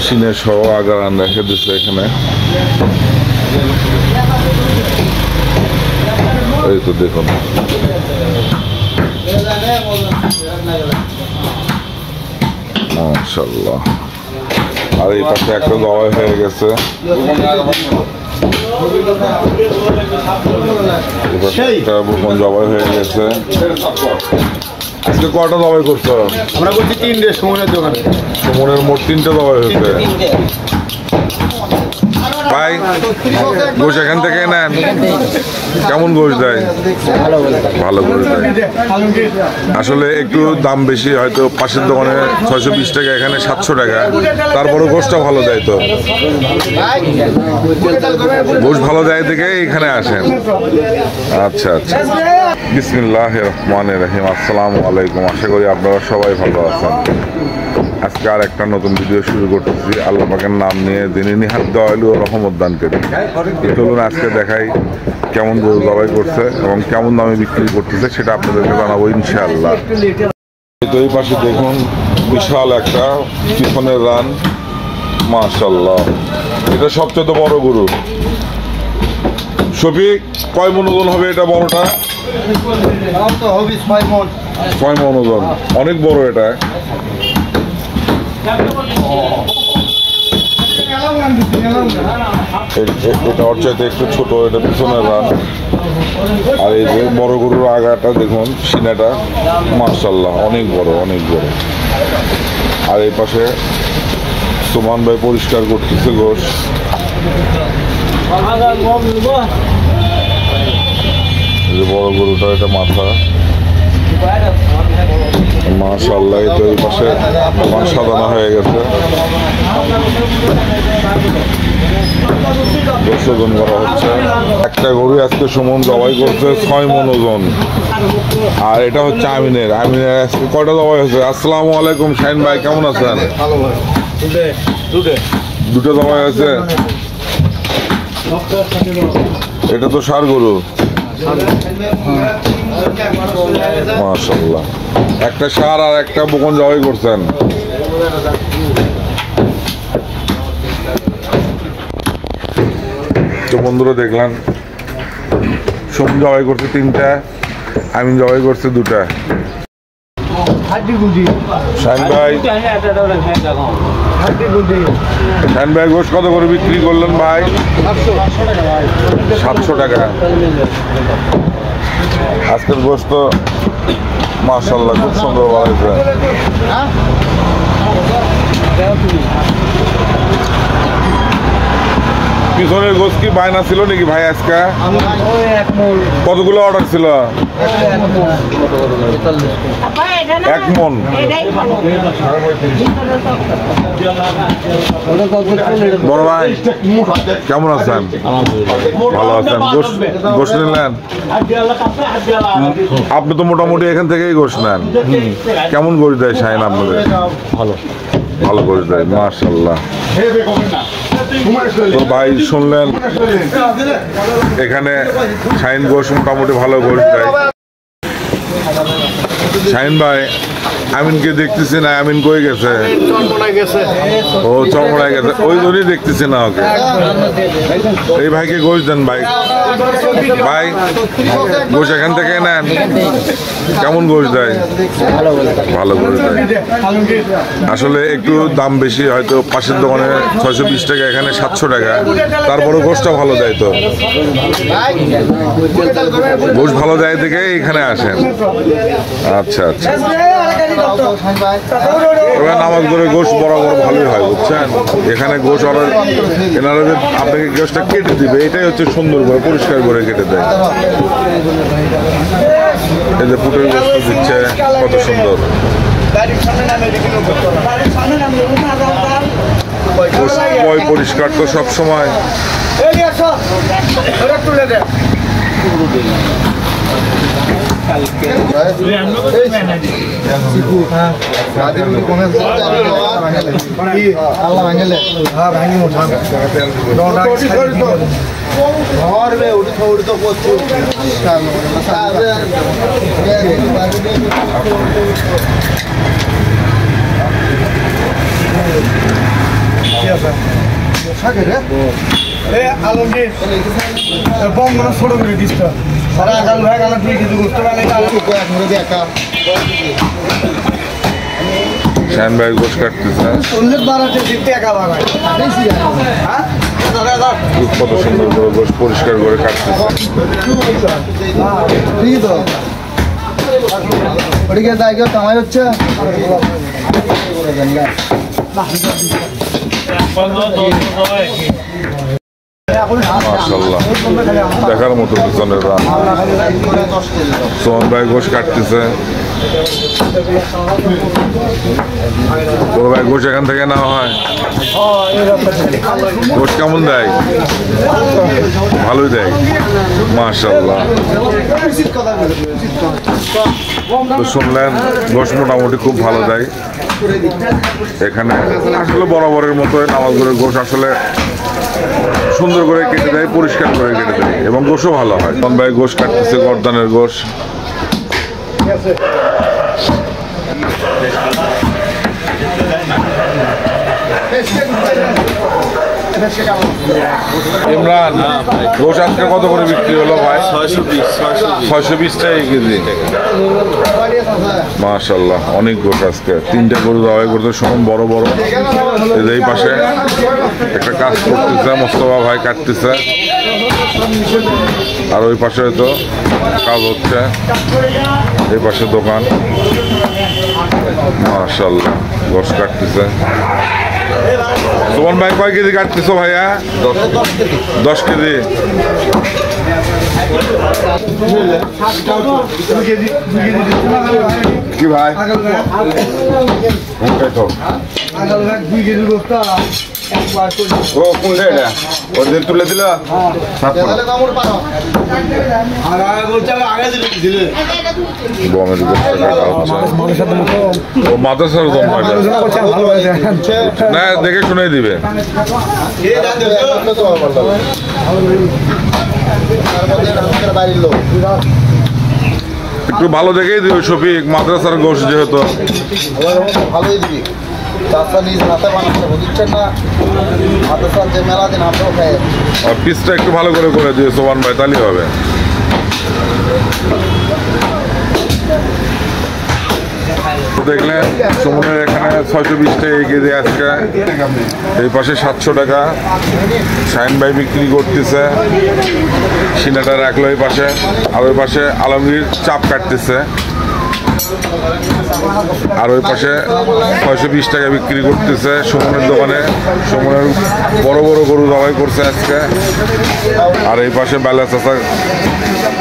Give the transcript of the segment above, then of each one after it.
সিনে সহ আগারান রেখে দিচ্ছে এখানে। এই তো দেখুন মাশাআল্লাহ। আর এই পাশে একটা জবাই হয়ে গেছে, একটা বকন জবাই হয়ে গেছে। আজকে কটা জবাই করছো? আমরা বলছি 3টে সুমনের দোকানে। সুমনের মোট 3টে জবাই হয়েছে। ভাই গোশ এখান থেকে নেন, কেমন গোশ দেয়? ভালো গোশ দেয়। আসলে একটু দাম বেশি, হয়তো পাশের দোকানে 620 টাকা, এখানে 700 টাকা, তারপরে গোশটা ভালো দেয়। তো গোশ ভালো দেয় দেখে এখানে আসেন। আচ্ছা আচ্ছা, বিসমিল্লাহির রহমানির রহিম। আসসালামু আলাইকুম, আশা করি আপনারা সবাই ভালো আছেন। আজকে আর একটা নতুন ভিডিও শুরু করতেছি আল্লাহ পাকের নাম নিয়ে, যিনি নিহাত দয়ালু ও রহমত দানকারী। চলুন আজকে দেখাই কেমন গরু জবাই করছে এবং কেমন দামে বিক্রি করতেছে, সেটা আপনাদেরকে জানাবো ইনশাআল্লাহ। তো এই পাশে দেখুন বিশাল একটা পিছনের রান, মাশাআল্লাহ। এটা সবচেয়ে বড় গরু। শফিক, কয় মন ওজন হবে এটা? বড়টা 6 মন ওজন, অনেক বড় এটা। এটা ওর চাইতে একটু ছোট, এটা পিছনের রান। আর এই যে বড় গরুর আগাটা দেখুন, সিনাটা মাশাআল্লাহ অনেক বড়, অনেক বড়। আর এই পাশে সুমান ভাই পরিষ্কার করতেছে গোশ। এই যে বড় গরুটা, এটা মাথা মাশাআল্লাহ। এই তো এই পাশে মাছ সাজানো হয়ে গেছে, ওজন করা হচ্ছে। একটা গরু আজকে সুমন জবাই করছে 6 মন ওজন। আর এটা হচ্ছে আমিনের আজকে কয়টা জবাই হয়েছে? আসসালামু আলাইকুম শাহিন ভাই, কেমন আছেন? দুটো জবাই হয়েছে। এটা তো ষাঁড় গরু, মাশাআল্লাহ। একটা ষাঁড় আর একটা বকন জবাই করছেন। তো বন্ধুরা দেখলেন, সুমন জবাই করছে 3টা, আমিন জবাই করছে 2টা। শাহিন ভাই গোশ কত করে বিক্রি করলেন ভাই? 700 টাকা। আজকের গোশ তো মাশাআল্লাহ খুব সুন্দর বানাইছে। পিছনের গোশ কি বায়না ছিল নাকি ভাই আজকে? কতগুলো অর্ডার ছিল? 1 মন। বড় ভাই কেমন আছেন? ভালো আছেন? গোশ নিলেন? আপনি তো মোটামুটি এখান থেকেই গোশ নেন। কেমন গোশ দেয় শাহিন আপনাদের? ভালো ভালো গোশ দেয় মাশাআল্লাহ। তো ভাই শুনলেন, এখানে শাহিন গোশ মোটামুটি ভালো গোশ দেয়। শাহিন ভাই আমিনকে দেখতেছি না, আমিন কই গেছে? ও চরমোনায় গেছে, ওই জন্যই দেখতেছি না ওকে। এই ভাইকে গোশ দেন ভাই। ভাই গোশ এখান থেকে নেন, কেমন গোশ দেয়? ভালো গোশ দেয়। আসলে একটু দাম বেশি, হয়তো পাশের দোকানে 620 টাকা, এখানে 700 টাকা, তারপরে গোশটা ভালো দেয়। তো গোশ ভালো দেয় দেখে এখানে আসেন। আচ্ছা আচ্ছা, এবার নামাজ ধরে গোশ বরাবর ভালোই হয় বুঝছেন। এখানে গোশ অর্ডার, এনারা যে আপনাকে গোশটা কেটে দিবে, এটাই হচ্ছে সুন্দর করে পরিষ্কার করে কেটে দেয়। এই যে পুটের গোশ দিচ্ছে কত সুন্দর। পরিষ্কার তো সব সময়। আলমগীর বঙ্গনা ছোট করে দিচ্ছ সারা আগাল ভাই গালা 2 কেজি করতে পারলে একটা শাহিন ভাই গোশ কাটতেছে। কত সুন্দর করে গোশ পরিষ্কার করে কাটতেছে। কামাই হচ্ছে মাশাআল্লাহ, দেখার মতো পিছনের রান। সোহন ভাই গোশ কাটতেছে। বড় ভাই গোশ এখান থেকে নেওয়া হয়। গোশ কেমন দেয়? ভালোই দেয় মাশাআল্লাহ। তো শুনলেন গোশ মোটামুটি খুব ভালো দেয় এখানে। আসলে বরাবরের মতো নামাজগুলোর গোশ আসলে সুন্দর করে কেটে দেয়, পরিষ্কার করে কেটে দেয় এবং গোশও ভালো হয়। সোহন ভাই গোশ কাটতেছে, গর্দানের গোশ। ইমরান, গোশ আজকে কত করে বিক্রি হলো ভাই? 620 টাকা কেজি। মাশাআল্লাহ, অনেক গোশ আজকে। 3টে গরু দাওয়াই করতে সমান বড় বড়। এই পাশে একটা কাজ করতেছে, মোস্তফা ভাই কাটতেছে, আর ওই পাশে তো কাজ হচ্ছে। এই পাশে দোকান। মাশাআল্লাহ, গোশ কাটতেছে। সুমন ভাই কয় কেজি কাটতেছো ভাইয়া? 10 কেজি। কি ভাই? ও কোনটা এটা? ওদের তুলে দিল। মাদ্রাসার দম না, দেখে শুনে দিবে। একটু ভালো দেখেই দিবে শফিক, মাদ্রাসার গোশ যেহেতু। ভালোই দিবি চাষা নিজ হাতে বানাচ্ছে বুঝছেন না, মাদ্রাসার যে মেলা দিন আমরাও খাই। আর পিসটা একটু ভালো করে দিয়ে সোমান ভাই, তাহলেই হবে। দেখলেন সুমনের এখানে 620 টাকা কেজি আজকে। এই পাশে 700 টাকা শাহিন ভাই বিক্রি করতেছে। সিনাটা রাখলো এই পাশে, আর ওই পাশে আলমগীর চাপ কাটতেছে, আর ওই পাশে 620 টাকা বিক্রি করতেছে সুমনের দোকানে। সুমনের বড় বড় গরু জবাই করছে আজকে। আর এই পাশে বেলা চাষা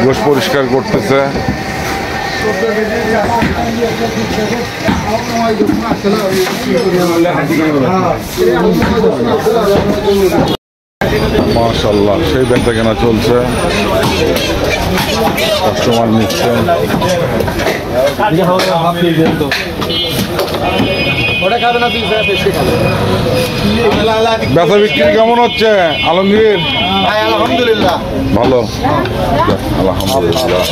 গোশ পরিষ্কার করতেছে। মাশাআল্লাহ, সেই বেচা কেনা চলছে, কাস্টমার নিচ্ছে। বেচা বিক্রি কেমন হচ্ছে আলমগীর? আলহামদুলিল্লাহ ভালো, আলহামদুলিল্লাহ।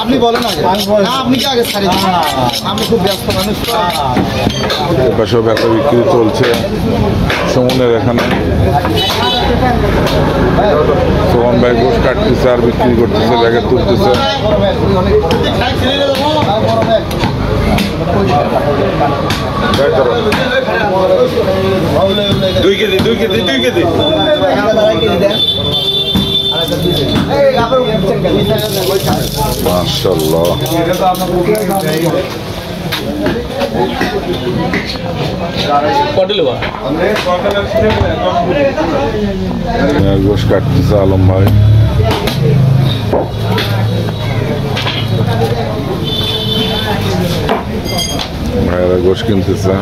আপনি বলেন আগে, আপনি কি আগে ছাড়ি দিন, আমি খুব ব্যস্ত মানুষ। এপাশেও বেচা বিক্রি চলছে সুমনের এখানে। সোহন ভাই গোশ কাটতেছে আর বিক্রি করতেছে, ব্যাগে তুলতেছে। দুই কেজি মাশাআল্লাহ, গোশ কাটতেছে আলম ভাই। ভাইয়েরা গোশ কিনতেছে।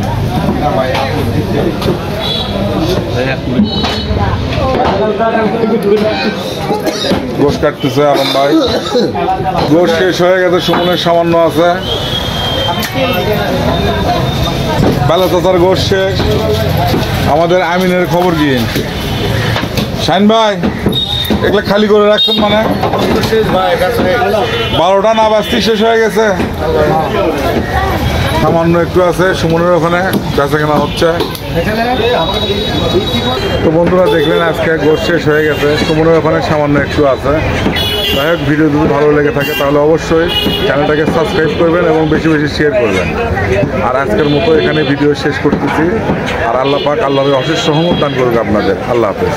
গোশ কাটতেছে আলম ভাই। গোশ শেষ হয়ে গেছে, সুমনের সামান্য আছে। বেলা চাচার গোশ শেষ। আমাদের আমিনের খবর কি শাহিন ভাই? এগুলো খালি করে রাখছেন মানে? 12টা না বাজতেই শেষ হয়ে গেছে। সামান্য একটু আছে সুমনের ওখানে বেচা কেনা হচ্ছে। তো বন্ধুরা দেখলেন আজকে গোশ শেষ হয়ে গেছে, সুমনের ওখানে সামান্য একটু আছে। যাই হোক, ভিডিও যদি ভালো লেগে থাকে তাহলে অবশ্যই চ্যানেলটাকে সাবস্ক্রাইব করবেন এবং বেশি বেশি শেয়ার করবেন। আর আজকের মতো এখানে ভিডিও শেষ করতেছি। আর আল্লাহ পাক আল্লাহর অশেষ রহমত দান করুক আপনাদের। আল্লাহ হাফেজ।